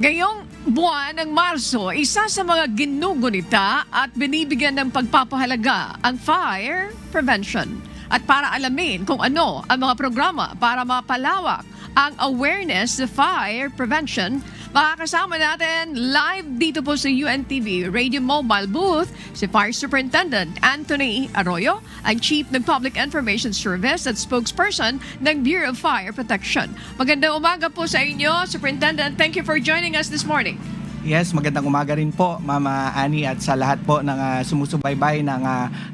Ngayong buwan ng Marso, isa sa mga ginugunita at binibigyan ng pagpapahalaga ang fire prevention. At para alamin kung ano ang mga programa para mapalawak ang awareness sa fire prevention, makakasama natin live dito po sa UNTV Radio Mobile Booth si Fire Superintendent Anthony Arroyo, ang Chief ng Public Information Service at spokesperson ng Bureau of Fire Protection. Magandang umaga po sa inyo, Superintendent. Thank you for joining us this morning. Yes, magandang umaga rin po, Mama Ani, at sa lahat po ng sumusubaybay ng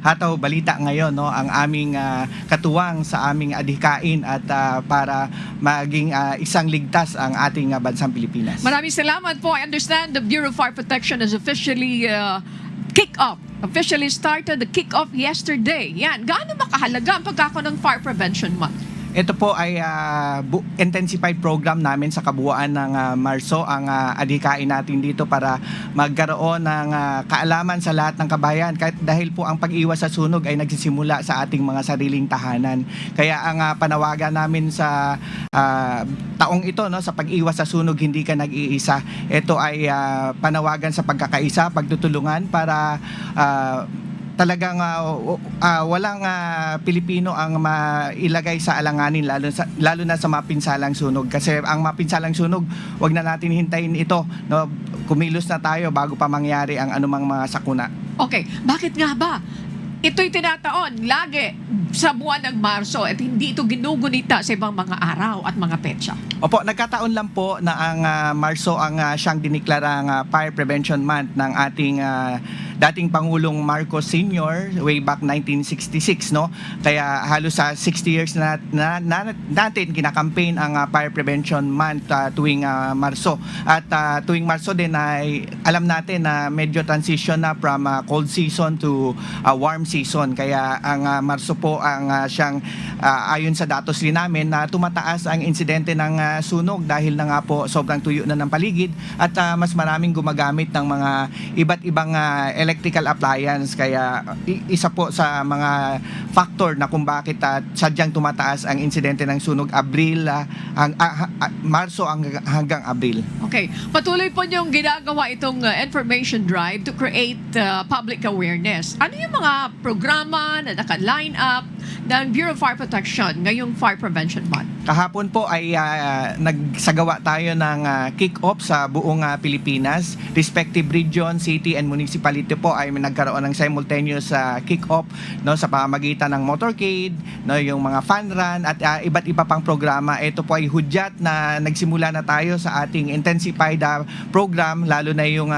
Hataw Balita ngayon, no, ang aming katuwang sa aming adhikain at para maging isang ligtas ang ating bansang Pilipinas. Maraming salamat po. I understand the Bureau of Fire Protection has officially started the kick-off yesterday. Yan, gaano makahalaga ang pagkakaroon ng Fire Prevention Month? Ito po ay intensified program namin sa kabuuan ng Marso, ang adhikain natin dito para magkaroon ng kaalaman sa lahat ng kabayan, kahit dahil po ang pag-iwas sa sunog ay nagsisimula sa ating mga sariling tahanan. Kaya ang panawagan namin sa taong ito, no, sa pag-iwas sa sunog, hindi ka nag-iisa. Ito ay panawagan sa pagkakaisa, pagtutulungan para talagang walang Pilipino ang mailagay sa alanganin, lalo na sa mapinsalang sunog. Kasi ang mapinsalang sunog, wag na natin hintayin ito, no? Kumilos na tayo bago pa mangyari ang anumang mga sakuna. Okay, bakit nga ba ito'y tinataon lagi sa buwan ng Marso at hindi ito ginugunita sa ibang mga araw at mga petsa? Opo, nagkataon lang po na ang Marso ang siyang diniklarang Fire Prevention Month ng ating dating Pangulong Marcos Sr. way back 1966, no? Kaya halos sa 60 years na natin kinakampaign ang Fire Prevention Month tuwing Marso. At tuwing Marso din ay alam natin na medyo transition na from cold season to warm season. Kaya ang Marso po ang siyang ayon sa datos din namin na tumataas ang insidente ng sunog dahil na nga po sobrang tuyo na ng paligid at mas maraming gumagamit ng mga iba't ibang electrical appliance. Kaya isa po sa mga factor na kung bakit sadyang tumataas ang insidente ng sunog Marso hanggang Abril. Okay, patuloy po niyong ginagawa itong information drive to create public awareness. Ano yung mga programa na naka-line up ng Bureau of Fire Protection ngayong Fire Prevention Month? Kahapon po ay nagsagawa tayo ng kick-off sa buong Pilipinas. Respective region, city, and municipality po ay nagkaroon ng simultaneous kick-off, no, sa pamamagitan ng motorcade, no, yung mga fun run at iba't iba pang programa. Ito po ay hudyat na nagsimula na tayo sa ating intensified program, lalo na yung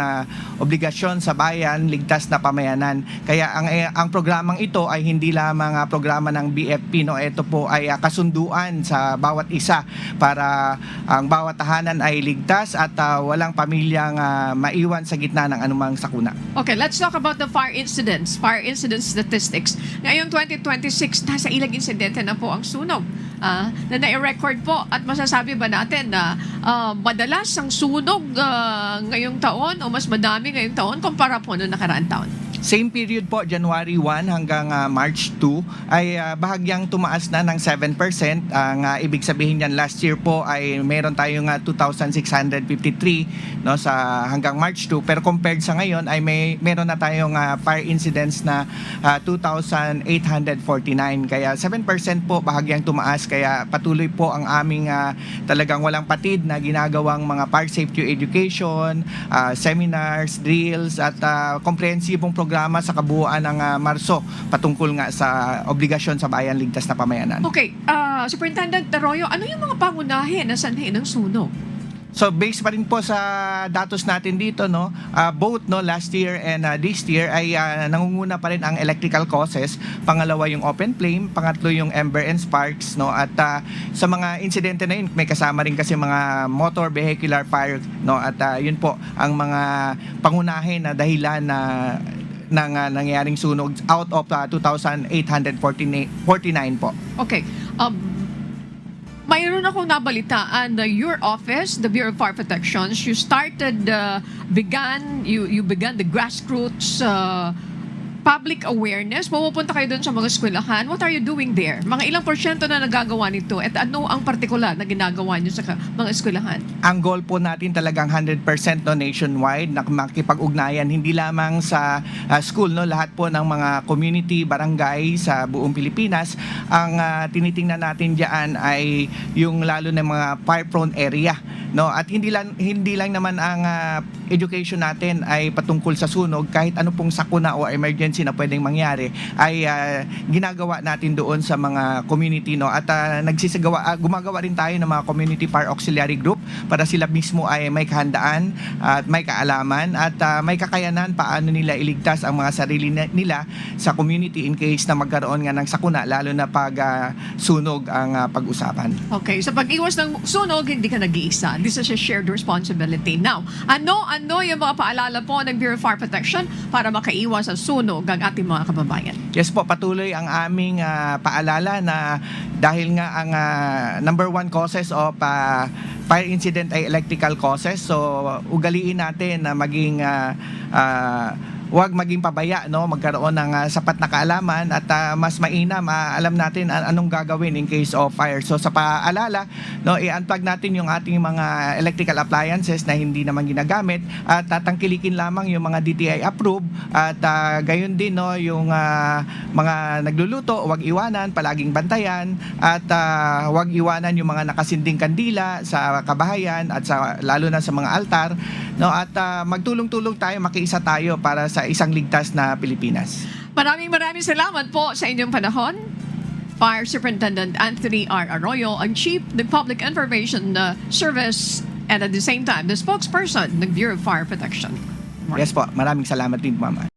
obligasyon sa bayan, ligtas na pamayanan. Kaya ang programang ito ay hindi lamang programa ng BFP, no. Ito po ay kasunduan sa bawat isa para ang bawat tahanan ay ligtas at walang pamilyang maiwan sa gitna ng anumang sakuna. Okay, let's talk about the fire incident statistics. Ngayong 2026, nasa ilang insidente na po ang sunog na nai-record po, at masasabi ba natin na madalas ang sunog ngayong taon o mas madami ngayong taon kumpara po noong nakaraang taon? Same period po, January 1 hanggang March 2 ay bahagyang tumaas na ng 7%. Ang ibig sabihin niyan, last year po ay meron tayong 2,653, no, sa hanggang March 2. Pero compared sa ngayon ay meron na tayong fire incidents na 2,849. Kaya 7% po bahagyang tumaas. Kaya patuloy po ang aming talagang walang patid na ginagawang mga fire safety education, seminars, drills at komprehensibong programa sa kabuuan ng Marso patungkol nga sa obligasyon sa bayan, ligtas na pamayanan. Okay, Superintendent Arroyo, ano yung mga pangunahin na sanhi ng sunog? So based pa rin po sa datos natin dito, no, both no last year and this year ay nangunguna pa rin ang electrical causes. Pangalawa yung open flame, pangatlo yung ember and sparks, no, at sa mga insidente na yun may kasama rin kasi mga motor vehicular fire, no, at yun po ang mga pangunahin na dahilan na ng nangyaring sunog out of 2,849 po. Okay. Mayroon akong nabalitaan na your office, the Bureau of Fire Protection, you began the grassroots public awareness? Pumupunta kayo doon sa mga eskwelahan. What are you doing there? Mga ilang porsyento na nagagawa nito? At ano ang partikular na ginagawa nyo sa mga eskwelahan? Ang goal po natin talagang 100% no, nationwide na makipag-ugnayan hindi lamang sa school, no, lahat po ng mga community, barangay sa buong Pilipinas. Ang tinitingnan natin diyan ay yung lalo na mga fire-prone area, no, at hindi lang naman ang education natin ay patungkol sa sunog. Kahit ano pong sakuna o emergency na pwedeng mangyari ay ginagawa natin doon sa mga community, no, at gumagawa rin tayo ng mga community fire auxiliary group para sila mismo ay may kahandaan at may kaalaman at may kakayanan paano nila iligtas ang mga sarili nila sa community in case na magkaroon nga ng sakuna, lalo na pag sunog ang pag-usapan. Okay, sa pag-iwas ng sunog, hindi ka nag-iisa. This is a shared responsibility. Now, ano yung mga paalala po ng Bureau of Fire Protection para makaiwas sa sunog ang ating mga kababayan? Yes po, patuloy ang aming paalala na dahil nga ang number one causes of fire incident ay electrical causes. So, ugaliin natin na maging huwag maging pabaya, no, magkaroon ng sapat na kaalaman at mas mainam alam natin anong gagawin in case of fire. So sa paalala, no, i-unplug natin yung ating mga electrical appliances na hindi naman ginagamit at tangkilikin lamang yung mga DTI approved at gayon din, no, yung mga nagluluto, huwag iwanan, palaging bantayan at huwag iwanan yung mga nakasinding kandila sa kabahayan at lalo na sa mga altar, no, at magtulong-tulong tayo, makiisa tayo para sa isang ligtas na Pilipinas. Maraming salamat po sa inyong panahon. Fire Superintendent Anthony R. Arroyo, ang Chief ng Public Information Service and at the same time, the spokesperson ng Bureau of Fire Protection. Yes po, maraming salamat din, Mama.